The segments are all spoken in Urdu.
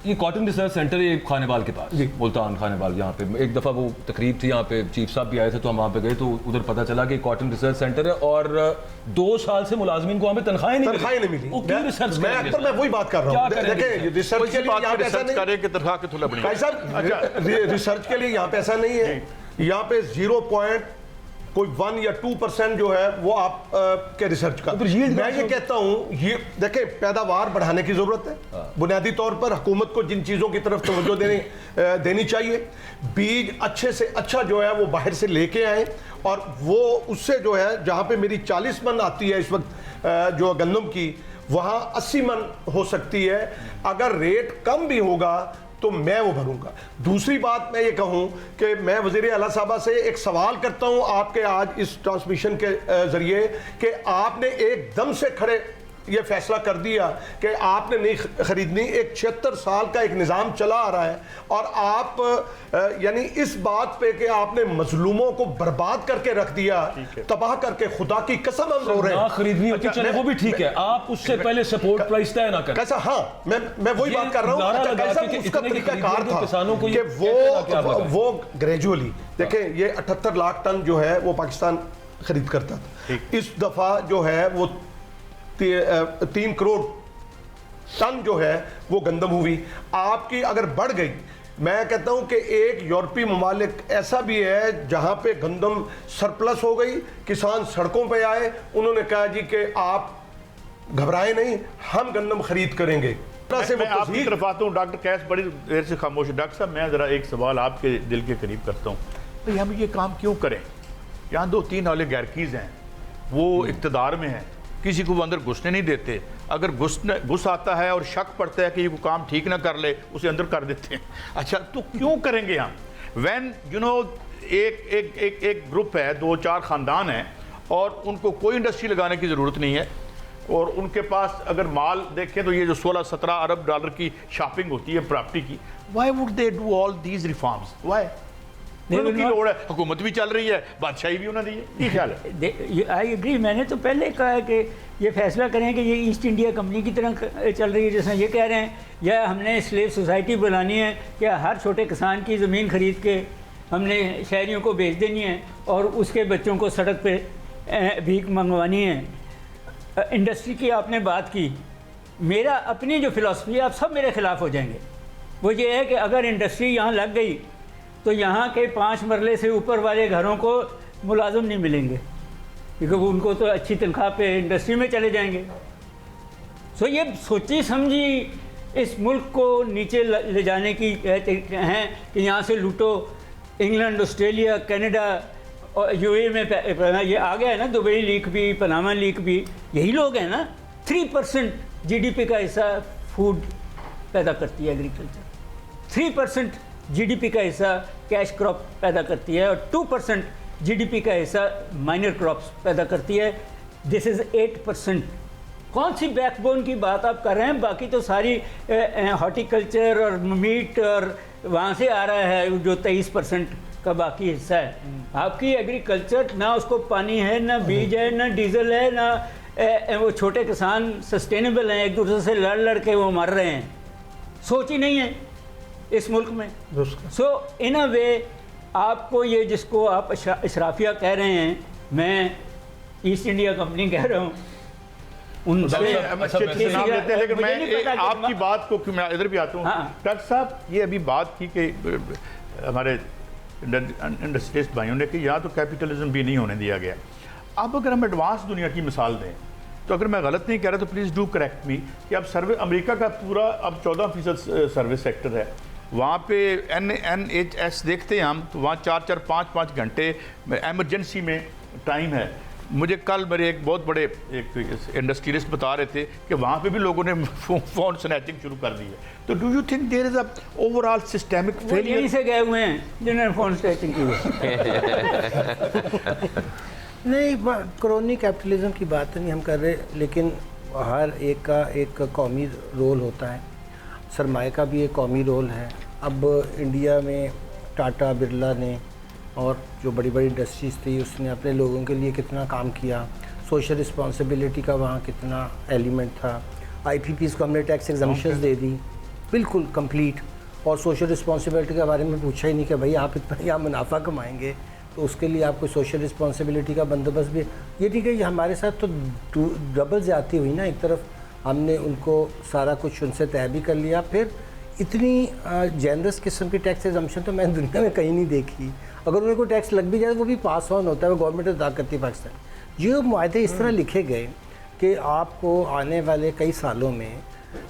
یہ کاٹن ریسرچ سینٹر ہے خانے بال کے پاس، ملتان خانے بال. یہاں پہ ایک دفعہ وہ تقریب تھی، یہاں پہ چیف صاحب بھی آئے تھے تو ہم وہاں پہ گئے تو ادھر پتہ چلا کہ کاٹن ریسرچ سینٹر ہے اور 2 سال سے ملازمین کو وہاں پہ تنخواہیں نہیں ملی. وہ کیوں ریسرچ میں اکثر میں وہی بات کر رہا ہوں. دیکھیں ریسرچ کے لیے یہاں پہ ایسا نہیں کرے کہ تنخواہ کی تھوڑا بڑی ریسرچ کے لیے یہاں پہ ایسا نہیں ہے. یہاں پہ 0.1 یا 2% جو ہے وہ آپ کے ریسرچ کا. میں یہ کہتا ہوں یہ دیکھیں پیداوار بڑھانے کی ضرورت ہے. بنیادی طور پر حکومت کو جن چیزوں کی طرف توجہ دینی چاہیے، بیج اچھے سے اچھا جو ہے وہ باہر سے لے کے آئیں اور وہ اس سے جو ہے جہاں پہ میری 40 من آتی ہے اس وقت جو گندم کی، وہاں 80 من ہو سکتی ہے. اگر ریٹ کم بھی ہوگا تو میں وہ بھروں گا. دوسری بات میں یہ کہوں کہ میں وزیر اعلیٰ صاحبہ سے ایک سوال کرتا ہوں آپ کے آج اس ٹرانسمیشن کے ذریعے کہ آپ نے ایک دم سے کھڑے یہ فیصلہ کر دیا کہ آپ نے نہیں خریدنی. ایک 76 سال کا ایک نظام چلا آ رہا ہے اور آپ یعنی اس بات پہ کہ آپ نے مظلوموں کو برباد کر کے رکھ دیا، تباہ کر کے، خدا کی قسم ہم رو رہے ہیں. خریدنی ہوتی چلے وہ بھی ٹھیک ہے، آپ اس سے پہلے سپورٹ پرائس طے نہ کریں. کیسا؟ ہاں میں وہی بات کر رہا ہوں. کیسا اس کا طریقہ کار تھا کہ وہ گریجولی دیکھیں یہ 78 لاکھ ٹن جو ہے وہ پاکستان خرید کرتا تھا. اس دفعہ جو ہے وہ 3 کروڑ ٹن جو ہے وہ گندم ہوئی. آپ کی اگر بڑھ گئی، میں کہتا ہوں کہ ایک یورپی ممالک ایسا بھی ہے جہاں پہ گندم سرپلس ہو گئی، کسان سڑکوں پہ آئے، انہوں نے کہا جی کہ آپ گھبرائیں نہیں، ہم گندم خرید کریں گے. میں آپ کی طرف آتا ہوں. ڈاکٹر کیس بڑی دیر سے خاموش ہے. ڈاکٹر صاحب میں ذرا ایک سوال آپ کے دل کے قریب کرتا ہوں. بھئی ہم یہ کام کیوں کریں؟ یہاں 2-3 اولیگارکیز ہیں، وہ اقتدار میں ہیں، کسی کو وہ اندر گھسنے نہیں دیتے. اگر گھس آتا ہے اور شک پڑتا ہے کہ یہ کوئی کام ٹھیک نہ کر لے، اسے اندر کر دیتے ہیں. اچھا تو کیوں کریں گے ہم؟ وین یو نو ایک گروپ ہے، 2-4 خاندان ہیں اور ان کو کوئی انڈسٹری لگانے کی ضرورت نہیں ہے اور ان کے پاس اگر مال دیکھیں تو یہ جو 16-17 ارب ڈالر کی شاپنگ ہوتی ہے پراپرٹی کی. Why would they do all these reforms? Why? انہوں کی لوڑ ہے، حکومت بھی چل رہی ہے، بادشاہی بھی انہوں نے دی ہے. یہ خیال ہے؟ I agree. میں نے تو پہلے کہا ہے کہ یہ فیصلہ کریں کہ یہ ایسٹ انڈیا کمپنی کی طرح چل رہی ہے جیسا یہ کہہ رہے ہیں، یا ہم نے سلیو سوسائٹی بنانی ہے کہ ہر چھوٹے کسان کی زمین خرید کے ہم نے شہریوں کو بیچ دینی ہے اور اس کے بچوں کو سڑک پہ بھیک منگوانی ہے. انڈسٹری کی آپ نے بات کی، میرا اپنی جو فلسفی ہے آپ سب میرے خلاف ہو جائیں گے. وہ یہ ہے کہ اگر انڈسٹری یہاں لگ گئی تو یہاں کے 5 مرلے سے اوپر والے گھروں کو ملازم نہیں ملیں گے کیونکہ وہ ان کو تو اچھی تنخواہ پہ انڈسٹری میں چلے جائیں گے. سو یہ سوچی سمجھی اس ملک کو نیچے لے جانے کی ہیں کہ یہاں سے لوٹو. انگلینڈ، آسٹریلیا، کینیڈا اور یو اے میں یہ آ گیا ہے نا، دبئی لیک بھی، پناما لیک بھی، یہی لوگ ہیں نا. 3% GDP کا حصہ فوڈ پیدا کرتی ہے ایگریکلچر، 3% GDP کا حصہ کیش کراپ پیدا کرتی ہے اور 2% GDP کا حصہ مائنر کراپس پیدا کرتی ہے. دس از 8%. کون سی بیک بون کی بات آپ کر رہے ہیں؟ باقی تو ساری ہارٹی کلچر اور میٹ اور وہاں سے آ رہا ہے جو 23% کا باقی حصہ ہے. آپ کی ایگریکلچر نہ اس کو پانی ہے، نہ بیج ہے، نہ ڈیزل ہے، نہ وہ چھوٹے کسان سسٹینیبل ہیں، ایک دوسرے سے لڑ کے وہ مر رہے ہیں. سوچ ہی نہیں ہے اس ملک میں. سو ان اے وے آپ کو یہ جس کو آپ اشرافیہ کہہ رہے ہیں، میں ایسٹ انڈیا کمپنی کہہ رہا ہوں، ان سے نام لیتے ہیں. لیکن میں آپ کی بات کو میں ادھر بھی آتا ہوں. ڈاکٹر صاحب یہ ابھی بات کی کہ ہمارے انڈسٹریلسٹ بھائیوں نے کہ یہاں تو کیپیٹلزم بھی نہیں ہونے دیا گیا. اب اگر ہم ایڈوانس دنیا کی مثال دیں تو اگر میں غلط نہیں کہہ رہا تو پلیز ڈو کریکٹ می کہ اب امریکہ کا پورا اب 14% سروس سیکٹر ہے. وہاں پہ NHS دیکھتے ہیں ہم تو وہاں 4-4 5-5 گھنٹے ایمرجنسی میں ٹائم ہے. مجھے کل میرے ایک بہت بڑے ایک انڈسٹریلسٹ بتا رہے تھے کہ وہاں پہ بھی لوگوں نے فون سنیچنگ شروع کر دی ہے. تو do you think there is a over all systemic failure? یہیں سے گئے ہوئے ہیں جنہوں نے فون سنیچنگ کی. نہیں، کرونی کیپٹلزم کی بات نہیں ہم کر رہے، لیکن ہر ایک کا ایک قومی رول ہوتا ہے. سرمایہ کا بھی ایک قومی رول ہے. اب انڈیا میں ٹاٹا برلا نے اور جو بڑی بڑی انڈسٹریز تھی اس نے اپنے لوگوں کے لیے کتنا کام کیا. سوشل رسپانسبلٹی کا وہاں کتنا ایلیمنٹ تھا. IPPs کو ہم نے ٹیکس ایگزمپشنز دے دی. بالکل کمپلیٹ. اور سوشل رسپانسبلٹی کے بارے میں پوچھا ہی نہیں کہ بھائی آپ اتنا یہاں منافع کمائیں گے تو اس کے لیے آپ کو سوشل رسپانسبلٹی کا بندوبست بھی. یہ ٹھیک ہے یہ ہمارے ساتھ تو ڈبل زیادتی ہوئی نا. ایک طرف ہم نے ان کو سارا کچھ ان سے طے بھی کر لیا, پھر اتنی جینرس قسم کی ٹیکس ایگزمپشن تو میں نے دنیا میں کہیں نہیں دیکھی. اگر انہیں کوئی ٹیکس لگ بھی جائے وہ بھی پاس آن ہوتا ہے, وہ گورنمنٹ ادا کرتی ہے پاکستان. یہ معاہدے اس طرح لکھے گئے کہ آپ کو آنے والے کئی سالوں میں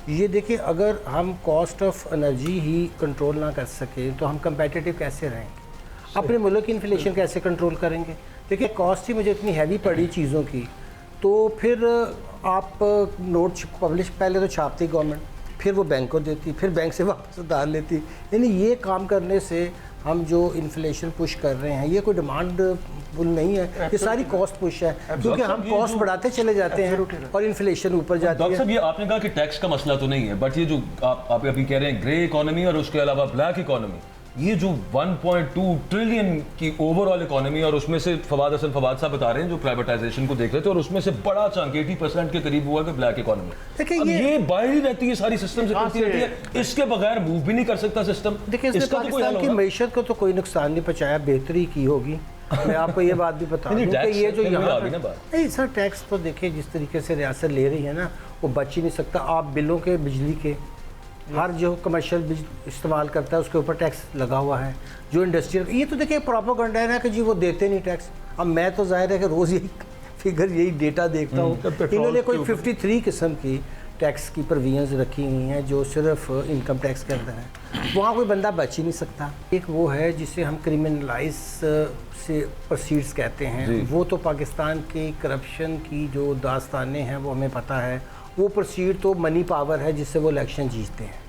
یہ دیکھیں اگر ہم cost of energy he control نہ کر سکیں تو ہم کمپیٹیٹیو کیسے رہیں گے, اپنے ملک کی انفلیشن کیسے کنٹرول کریں گے. دیکھیں کاسٹ ہی مجھے اتنی ہیوی پڑی چیزوں کی, تو پھر آپ نوٹ پبلش پہلے تو چھاپتی گورنمنٹ, پھر وہ بینک کو دیتی, پھر بینک سے واپس ادھار لیتی. یعنی یہ کام کرنے سے ہم جو انفلیشن پش کر رہے ہیں یہ کوئی ڈیمانڈ فل نہیں ہے, یہ ساری کاسٹ پش ہے کیونکہ ہم کاسٹ بڑھاتے چلے جاتے ہیں اور انفلیشن اوپر جاتی ہے. ڈاکٹر صاحب یہ آپ نے کہا کہ ٹیکس کا مسئلہ تو نہیں ہے, بٹ یہ جو آپ ابھی کہہ رہے ہیں گرے اکانومی اور اس کے علاوہ بلیک اکانومی, یہ جو 1.2 ٹریلین کی اوور آل اکانومی, اور اس میں سے فواد حسن فواد صاحب بتا رہے ہیں جو پرائیویٹائزیشن کو دیکھ رہے تھے, اور اس میں سے بڑا چنک 80% کے قریب ہوا کہ بلیک اکانومی. اب یہ باہر ہی رہتی ہے ساری سسٹم سے کرتی رہتی ہے, اس کے بغیر موو بھی نہیں کر سکتا سسٹم. دیکھیں اس نے پاکستان کی معیشت کو تو کوئی نقصان نہیں پہنچایا, بہتری کی ہوگی. میں آپ کو یہ بات بھی بتا دوں کہ یہ جو یہاں نہیں سر ٹیکس تو دیکھیں جس طریقے سے ریاست لے رہی ہے نا وہ بچ ہی نہیں سکتا. آپ بلوں کے بجلی کے ہر جو کمرشل استعمال کرتا ہے اس کے اوپر ٹیکس لگا ہوا ہے. جو انڈسٹریل یہ تو دیکھیں پروپیگنڈا ہے نا کہ جی وہ دیتے نہیں ٹیکس. اب میں تو ظاہر ہے کہ روز یہی فگر یہی ڈیٹا دیکھتا ہوں. انہوں نے کوئی 53 قسم کی ٹیکس کی پروویژنز رکھی ہوئی ہیں جو صرف انکم ٹیکس کے اندر ہیں, وہاں کوئی بندہ بچ ہی نہیں سکتا. ایک وہ ہے جسے ہم کرمنلائز سے پروسیڈز کہتے ہیں, وہ تو پاکستان کی کرپشن کی جو داستانیں ہیں وہ ہمیں پتہ ہے. وہ پروسیڈ تو منی پاور ہے جس سے وہ الیکشن جیتتے ہیں.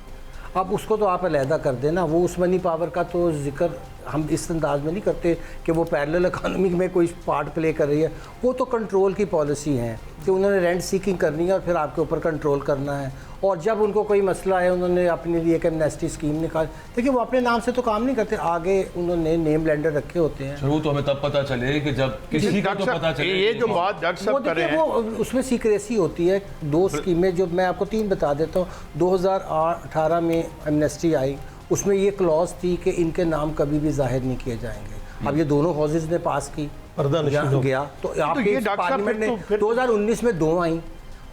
اب اس کو تو آپ علیحدہ کر دیں نا, وہ اس منی پاور کا تو ذکر ہم اس انداز میں نہیں کرتے کہ وہ پیرلل اکانومی میں کوئی پارٹ پلے کر رہی ہے. وہ تو کنٹرول کی پالیسی ہے کہ انہوں نے رینٹ سیکنگ کرنی ہے اور پھر آپ کے اوپر کنٹرول کرنا ہے. اور جب ان کو کوئی مسئلہ ہے انہوں نے اپنے لیے ایک ایمنیسٹی اسکیم نکالی. دیکھیے وہ اپنے نام سے تو کام نہیں کرتے, آگے انہوں نے نیم لینڈر رکھے ہوتے ہیں. وہ تو ہمیں تب پتہ چلے کہ جب کسی کو تو پتہ چلے. یہ جو بات ڈاکٹر صاحب کر رہے ہیں وہ اس میں سیکریسی ہوتی ہے. 2 اسکیمیں جو میں آپ کو 3 بتا دیتا ہوں. 2018 میں ایمنیسٹی آئی, اس میں یہ کلوز تھی کہ ان کے نام کبھی بھی ظاہر نہیں کیے جائیں گے. اب یہ دونوں ہاؤسز نے پاس کی گیا تو آپ کے پارلیمنٹ نے 2019 میں 2 آئیں,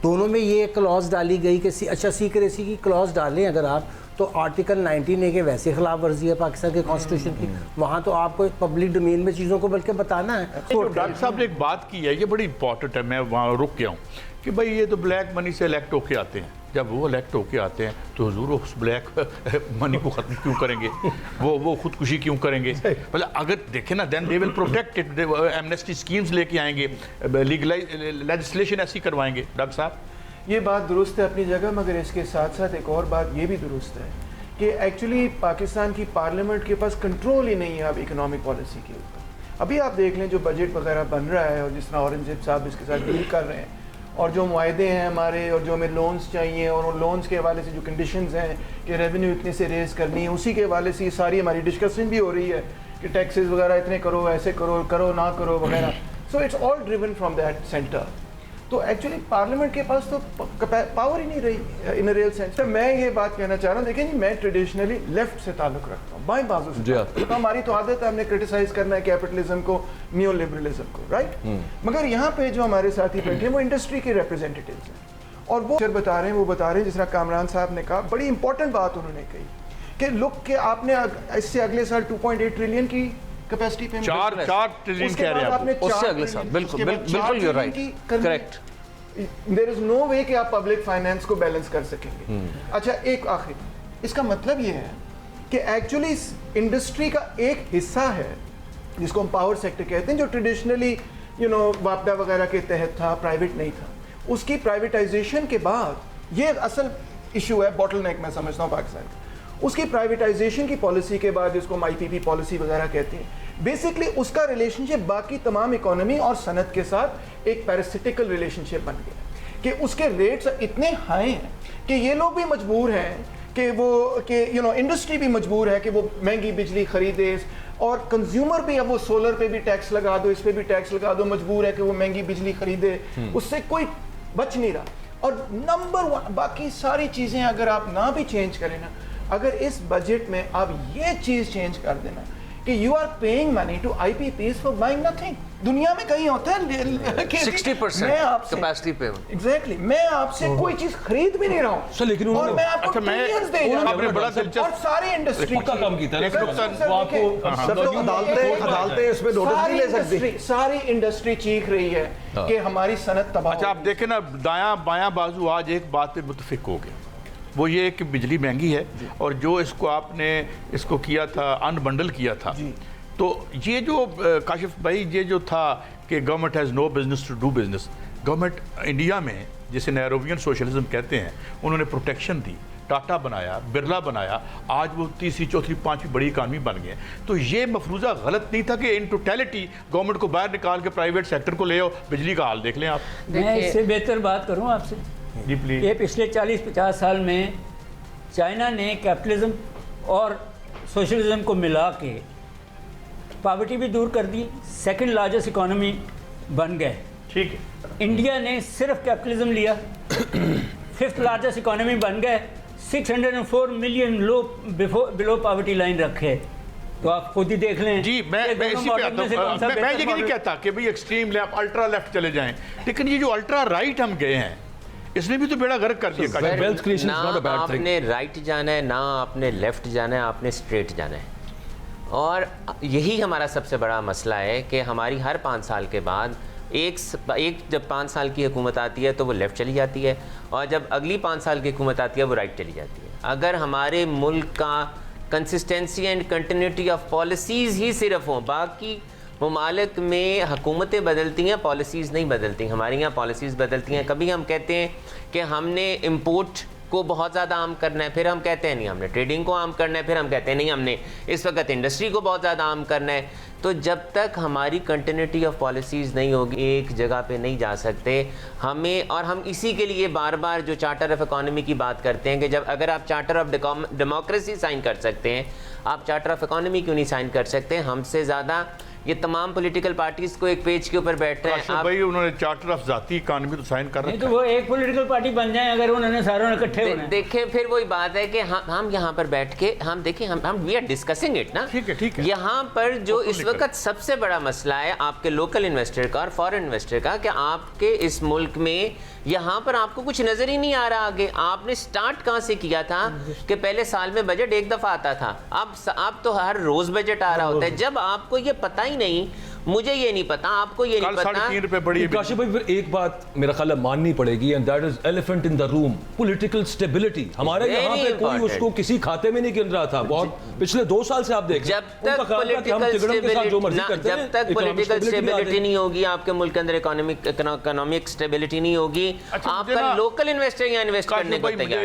دونوں میں یہ کلوز ڈالی گئی کہ اچھا سیکریسی کی کلوز ڈالیں اگر آپ تو آرٹیکل 19A کے ویسے خلاف ورزی ہے پاکستان کے کانسٹیٹیوشن کی. وہاں تو آپ کو پبلک ڈومین میں چیزوں کو بلکہ بتانا ہے. ڈاکٹر صاحب نے ایک بات کی ہے یہ بڑی امپورٹنٹ ہے, میں وہاں رک گیا ہوں کہ بھائی یہ تو بلیک منی سے الیکٹ ہو کے آتے ہیں. جب وہ الیکٹ ہو کے آتے ہیں تو حضور اس بلیک منی کو ختم کیوں کریں گے, وہ خودکشی کیوں کریں گے. مطلب اگر دیکھیں نا then they will protect it, amnesty schemes لے کے آئیں گے, لیجسلیشن ایسی کروائیں گے. ڈاکٹر صاحب یہ بات درست ہے اپنی جگہ, مگر اس کے ساتھ ساتھ ایک اور بات یہ بھی درست ہے کہ ایکچولی پاکستان کی پارلیمنٹ کے پاس کنٹرول ہی نہیں ہے اب اکنامک پالیسی کے اوپر. ابھی آپ دیکھ لیں جو بجٹ وغیرہ بن رہا ہے اور جس طرح اورنگزیب صاحب اس کے ساتھ ڈیل کر رہے ہیں, اور جو معاہدے ہیں ہمارے, اور جو ہمیں لونز چاہیے, اور ان لونز کے حوالے سے جو کنڈیشنز ہیں کہ ریونیو اتنے سے ریز کرنی ہے, اسی کے حوالے سے ساری ہماری ڈسکشن بھی ہو رہی ہے کہ ٹیکسز وغیرہ اتنے کرو, ایسے کرو, کرو نہ کرو وغیرہ. So it's all driven from that centre. تو ایکچولی پارلیمنٹ کے پاس تو پاور ہی نہیں رہی ان ریئل سینس. میں یہ بات کہنا چاہ رہا ہوں, دیکھیں جی میں ٹریڈیشنلی لیفٹ سے تعلق رکھتا ہوں, بائیں بازو سے. ہماری تو عادت ہے ہم نے کرٹیسائز کرنا ہے کیپٹلزم کو, نیو لبرلزم کو, رائٹ. مگر یہاں پہ جو ہمارے ساتھی بیٹھے ہیں وہ انڈسٹری کے ریپرزینٹیٹیوز ہیں, اور وہ بتا رہے ہیں جس طرح کامران صاحب نے کہا, بڑی امپورٹنٹ بات انہوں نے کہی کہ لک کہ آپ نے اس سے اگلے سال 2.8 ٹریلین کی کیپیسٹی پہ 4 ٹریلین کہہ رہے ہیں اس سے اگلے سال. بالکل یو آر رائٹ, کریکٹ. دیر از نو وے کہ آپ پبلک فائنینس کو بیلنس کر سکیں گے. اچھا ایک آخری, اس کا مطلب یہ ہے کہ ایکچولی انڈسٹری کا ایک حصہ ہے جس کو ہم پاور سیکٹر کہتے ہیں, جو ٹریڈیشنلی واپڈا وغیرہ کے تحت تھا, پرائیویٹ نہیں تھا. اس کی پرائیویٹائزیشن کے بعد یہ اصل ایشو ہے, باٹل نیک میں سمجھتا ہوں پاکستان کا. اس کی پرائیویٹائزیشن کی پالیسی کے بعد, جس کو ہم IPP پالیسی وغیرہ کہتے ہیں, بیسکلی اس کا ریلیشن شپ باقی تمام اکانومی اور صنعت کے ساتھ ایک پیراسٹیکل ریلیشن شپ بن گیا کہ اس کے ریٹس اتنے ہائی ہیں کہ یہ لوگ بھی مجبور ہیں کہ وہ کہ انڈسٹری بھی مجبور ہے کہ وہ مہنگی بجلی خریدے, اور کنزیومر بھی اب وہ سولر پہ بھی ٹیکس لگا دو, اس پہ بھی ٹیکس لگا دو, مجبور ہے کہ وہ مہنگی بجلی خریدے. اس سے کوئی بچ نہیں رہا. اور نمبر ون باقی ساری چیزیں اگر آپ نہ بھی چینج کریں نا, اگر اس بجٹ میں آپ یہ چیز چینج کر دینا کہ you are paying money to I P Ps for buying nothing. دنیا میں کہیں ہوتا ہے 60% کیپیسٹی پہ. ایگزیکٹلی میں آپ سے کوئی چیز خرید بھی نہیں رہا ہوں, لیکن اور میں آپ کو ٹریلینز دے رہا ہوں, بڑا دلچسپ اور ساری انڈسٹری پکا کام کیتا ہے وہ آپ کو عدالتیں اس میں نوٹس نہیں لے سکتی. ساری انڈسٹری چیخ رہی ہے کہ ہماری صنعت تباہ. اچھا آپ دیکھیں نا, دایاں بایاں بازو آج ایک بات پہ متفق ہو گئے, وہ یہ کہ بجلی مہنگی ہے, اور جو اس کو آپ نے اس کو کیا تھا ان بنڈل کیا تھا, تو یہ جو کاشف بھائی یہ جو تھا کہ government has no business to do business, government India میں جسے نیرووین سوشلزم کہتے ہیں, انہوں نے پروٹیکشن دی, ٹاٹا بنایا, برلا بنایا, آج وہ تیسری چوتھی پانچویں بڑی اکانومی بن گئے. تو یہ مفروضہ غلط نہیں تھا کہ ان ٹوٹیلٹی گورنمنٹ کو باہر نکال کے پرائیویٹ سیکٹر کو لے آؤ. بجلی کا حال دیکھ لیں آپ. میں اس سے بہتر بات کروں آپ سے. جی پلیز. یہ پچھلے 40-50 سال میں چائنا نے کیپٹلزم اور سوشلزم کو ملا کے پاورٹی بھی دور کر دی, سیکنڈ لارجسٹ اکانومی بن گئے. ٹھیک ہے. انڈیا نے صرف کیپٹلزم لیا, 5th لارجسٹ اکانومی بن گئے, 604 ملین بلو پاورٹی لائن رکھے. تو آپ خود ہی دیکھ لیں. جی میں اسی پہ آتا ہوں. میں یہ نہیں کہتا کہ بھئی ایکسٹریم لیفٹ الٹرا لیفٹ چلے جائیں, لیکن یہ جو الٹرا رائٹ ہم گئے ہیں اس نے بھی تو بیڑا غرق کر دیا. نہ آپ نے رائٹ جانا ہے, نہ آپ نے لیفٹ جانا ہے, آپ نے اسٹریٹ جانا ہے. اور یہی ہمارا سب سے بڑا مسئلہ ہے کہ ہماری ہر 5 سال کے بعد ایک جب 5 سال کی حکومت آتی ہے تو وہ لیفٹ چلی جاتی ہے, اور جب اگلی 5 سال کی حکومت آتی ہے وہ رائٹ چلی جاتی ہے. اگر ہمارے ملک کا consistency and continuity of policies ہی صرف ہوں, باقی ممالک میں حکومتیں بدلتی ہیں, پالیسیز نہیں بدلتی. ہمارے یہاں پالیسیز بدلتی ہیں. کبھی ہم کہتے ہیں کہ ہم نے امپورٹ کو بہت زیادہ عام کرنا ہے, پھر ہم کہتے ہیں نہیں ہم نے ٹریڈنگ کو عام کرنا ہے, پھر ہم کہتے ہیں نہیں ہم نے اس وقت انڈسٹری کو بہت زیادہ عام کرنا ہے. تو جب تک ہماری کنٹینیوٹی آف پالیسیز نہیں ہوگی ایک جگہ پہ نہیں جا سکتے ہمیں. اور ہم اسی کے لیے بار بار جو چارٹر آف اکانومی کی بات کرتے ہیں کہ جب اگر آپ چارٹر آف ڈیموکریسی سائن کر سکتے ہیں, آپ چارٹر آف اکانومی کیوں نہیں سائن کر سکتے؟ ہم سے زیادہ یہ تمام پولیٹیکل پارٹیز کو ایک پیج کے اوپر بیٹھ رہے ہیں. بھائی انہوں نے چارٹر آف ذاتی اکانومی تو سائن کر رکھا ہے. تو وہ ایک پولیٹیکل پارٹی بن جائیں اگر انہوں نے ساروں نے اکٹھے ہونا ہے. دیکھیں پھر وہی بات ہے کہ ہم یہاں پر بیٹھ کے ہم دیکھیں ہم وی آر ڈسکسنگ اٹ نا. ٹھیک ہے. یہاں پر جو اس وقت سب سے بڑا مسئلہ ہے آپ کے لوکل انویسٹر کا اور فارن انویسٹر کا, کہ آپ کے اس ملک میں یہاں پر آپ کو کچھ نظر ہی نہیں آ رہا آگے. آپ نے سٹارٹ کہاں سے کیا تھا کہ پہلے سال میں بجٹ ایک دفعہ آتا تھا, اب تو ہر روز بجٹ آ رہا ہوتا ہے. جب آپ کو یہ پتہ ہی نہیں, مجھے یہ نہیں پتا, آپ کو یہ نہیں پتا. 3.5 روپے بڑی کاشف بھائی پھر ایک بات میرا خیال ہے ماننی پڑے گی, and that is elephant in the room, political stability. ہمارے یہاں پہ کوئی اس کو کسی کھاتے میں نہیں گن رہا تھا. بہت پچھلے 2 سال سے آپ دیکھ جب تک پولیٹیکل سٹیبلٹی نہیں ہوگی آپ کے ملک کے اندر, اکنامک سٹیبلٹی نہیں ہوگی, آپ کا لوکل انویسٹر یہاں انویسٹ کرنے کو تیار